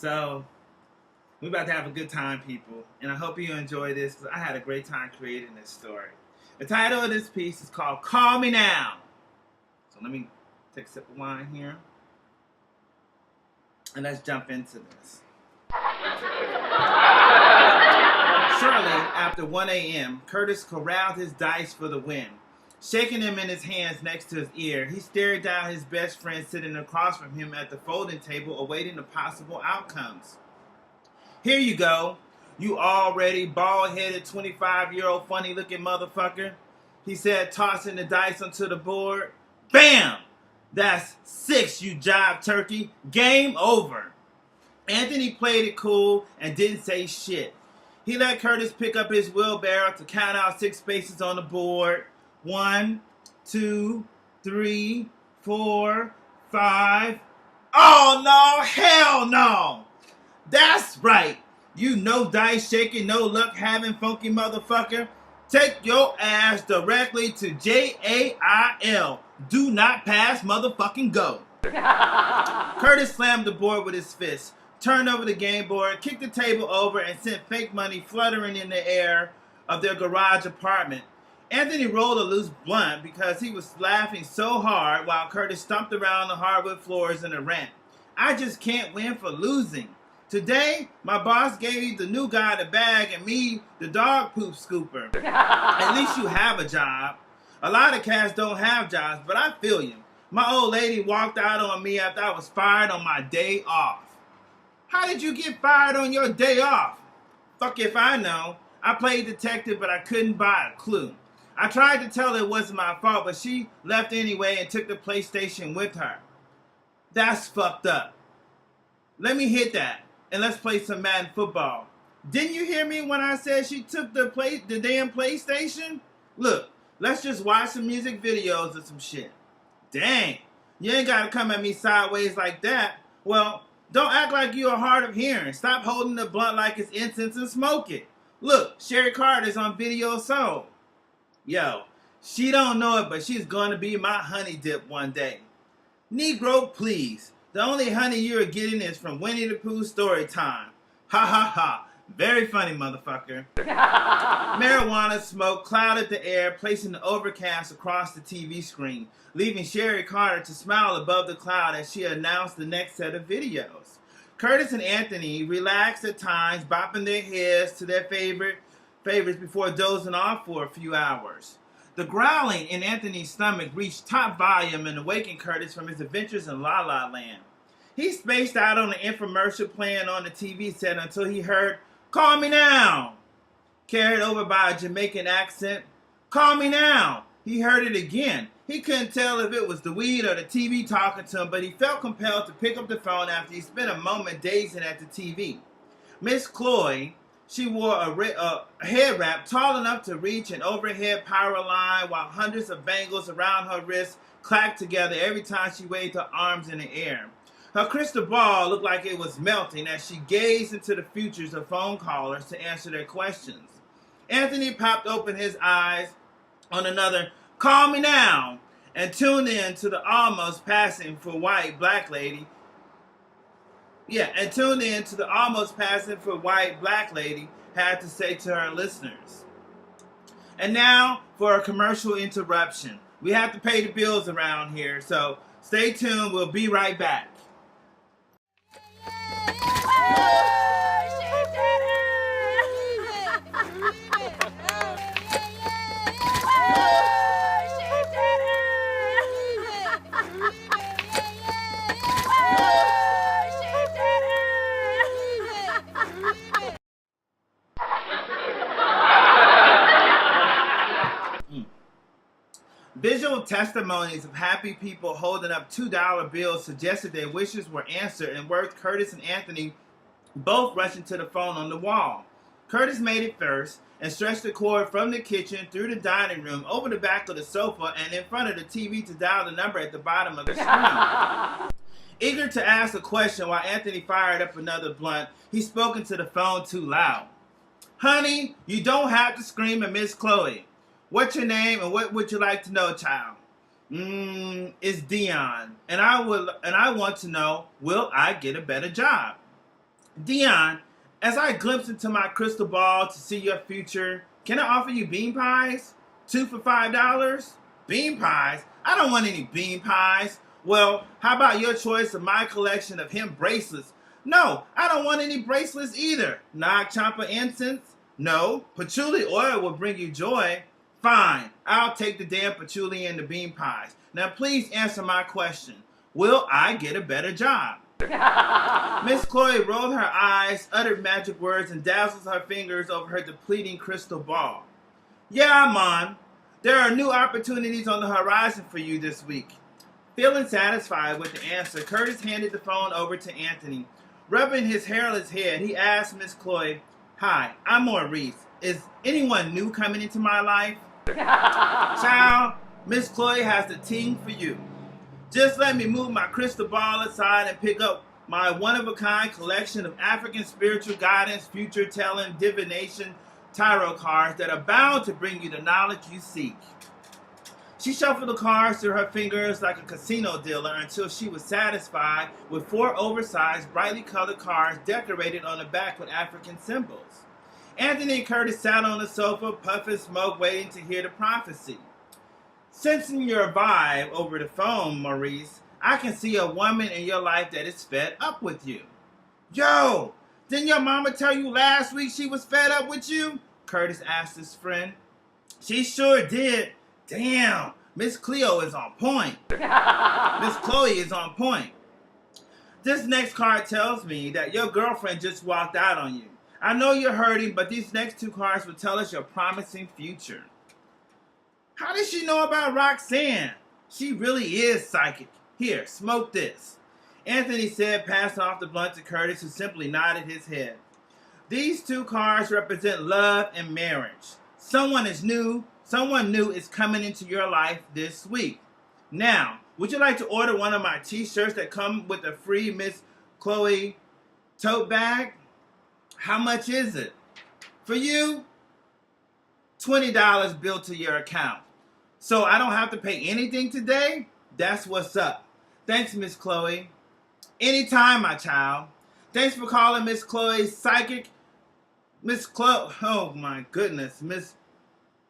So, we're about to have a good time, people. And I hope you enjoy this because I had a great time creating this story. The title of this piece is called Call Me Now. So let me take a sip of wine here. And let's jump into this. Shortly after 1 a.m., Curtis corralled his dice for the win. Shaking them in his hands next to his ear, he stared down his best friend sitting across from him at the folding table awaiting the possible outcomes. Here you go, you already bald-headed 25-year-old funny-looking motherfucker, he said, tossing the dice onto the board. Bam! That's 6, you jive turkey. Game over. Anthony played it cool and didn't say shit. He let Curtis pick up his wheelbarrow to count out 6 spaces on the board. 1, 2, 3, 4, 5. Oh no, hell no! That's right, you no dice shaking, no luck having funky motherfucker. Take your ass directly to JAIL. Do not pass motherfucking go. Curtis slammed the board with his fist, turned over the game board, kicked the table over, and sent fake money fluttering in the air of their garage apartment. Anthony rolled a loose blunt because he was laughing so hard while Curtis stomped around the hardwood floors in a rant. I just can't win for losing. Today, my boss gave the new guy the bag and me the dog poop scooper. At least you have a job. A lot of cats don't have jobs, but I feel you. My old lady walked out on me after I was fired on my day off. How did you get fired on your day off? Fuck if I know. I played detective, but I couldn't buy a clue. I tried to tell her it wasn't my fault, but she left anyway and took the PlayStation with her. That's fucked up. Let me hit that, and let's play some Madden football. Didn't you hear me when I said she took the damn PlayStation? Look, let's just watch some music videos or some shit. Dang, you ain't gotta come at me sideways like that. Well, don't act like you're hard of hearing. Stop holding the blunt like it's incense and smoke it. Look, Sherry Carter's on Video Soul. Yo, she don't know it, but she's gonna be my honey dip one day. Negro, please. The only honey you're getting is from Winnie the Pooh story time. Ha ha ha. Very funny, motherfucker. Marijuana smoke clouded the air, placing the overcast across the TV screen, leaving Sherry Carter to smile above the cloud as she announced the next set of videos. Curtis and Anthony relaxed at times, bopping their heads to their favorites before dozing off for a few hours. The growling in Anthony's stomach reached top volume and awakened Curtis from his adventures in La La Land. He spaced out on the infomercial playing on the TV set until he heard, "Call me now," carried over by a Jamaican accent. "Call me now." He heard it again. He couldn't tell if it was the weed or the TV talking to him, but he felt compelled to pick up the phone after he spent a moment dazing at the TV. Miss Chloe, she wore a head wrap tall enough to reach an overhead power line while hundreds of bangles around her wrists clacked together every time she waved her arms in the air. Her crystal ball looked like it was melting as she gazed into the futures of phone callers to answer their questions. Anthony popped open his eyes on another "Call me now" and tuned in to the almost passing for white black lady had to say to her listeners. And now for a commercial interruption. We have to pay the bills around here, so stay tuned. We'll be right back. Visual testimonies of happy people holding up $2 bills suggested their wishes were answered, and worked Curtis and Anthony both rushing to the phone on the wall. Curtis made it first and stretched the cord from the kitchen through the dining room, over the back of the sofa, and in front of the TV to dial the number at the bottom of the screen. Eager to ask a question while Anthony fired up another blunt, he spoke into the phone too loud. "Honey, you don't have to scream at Miss Chloe. What's your name and what would you like to know, child?" It's Dion, and I want to know, will I get a better job?" Dion, as I glimpse into my crystal ball to see your future, can I offer you bean pies? 2 for $5? Bean pies? I don't want any bean pies. Well, how about your choice of my collection of hemp bracelets? No, I don't want any bracelets either. Nag Champa incense? No. Patchouli oil will bring you joy. Fine, I'll take the damn patchouli and the bean pies. Now please answer my question. Will I get a better job? Miss Chloe rolled her eyes, uttered magic words, and dazzled her fingers over her depleting crystal ball. Yeah, man. There are new opportunities on the horizon for you this week. Feeling satisfied with the answer, Curtis handed the phone over to Anthony. Rubbing his hairless head, he asked Miss Chloe, "Hi, I'm Maurice. Is anyone new coming into my life?" Child, Miss Chloe has the ting for you. Just let me move my crystal ball aside and pick up my one-of-a-kind collection of African spiritual guidance, future-telling, divination, tarot cards that are bound to bring you the knowledge you seek. She shuffled the cards through her fingers like a casino dealer until she was satisfied with 4 oversized, brightly colored cards decorated on the back with African symbols. Anthony and Curtis sat on the sofa, puffing smoke, waiting to hear the prophecy. Sensing your vibe over the phone, Maurice, I can see a woman in your life that is fed up with you. Yo, didn't your mama tell you last week she was fed up with you? Curtis asked his friend. She sure did. Damn, Miss Cleo is on point. Miss Chloe is on point. This next card tells me that your girlfriend just walked out on you. I know you're hurting, but these next 2 cards will tell us your promising future. How does she know about Roxanne? She really is psychic. Here, smoke this. Anthony said, passing off the blunt to Curtis, who simply nodded his head. These 2 cards represent love and marriage. Someone new is coming into your life this week. Now, would you like to order one of my t-shirts that come with a free Miss Chloe tote bag? How much is it? For you, $20 billed to your account. So I don't have to pay anything today? That's what's up. Thanks, Miss Chloe. Anytime, my child. Thanks for calling Miss Chloe Psychic. Miss Chloe, oh my goodness.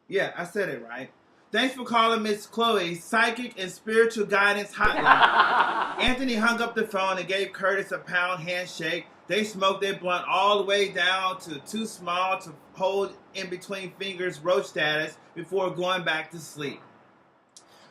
Yeah, I said it right. Thanks for calling Miss Chloe Psychic and Spiritual Guidance Hotline. Anthony hung up the phone and gave Curtis a pound handshake. They smoked their blunt all the way down to too small to hold in between fingers roach status before going back to sleep.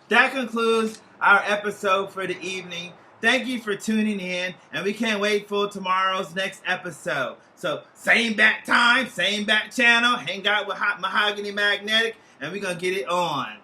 That concludes our episode for the evening. Thank you for tuning in, and we can't wait for tomorrow's next episode. So, same back time, same back channel, hang out with M.C Mahogany Magnetek, and we're going to get it on.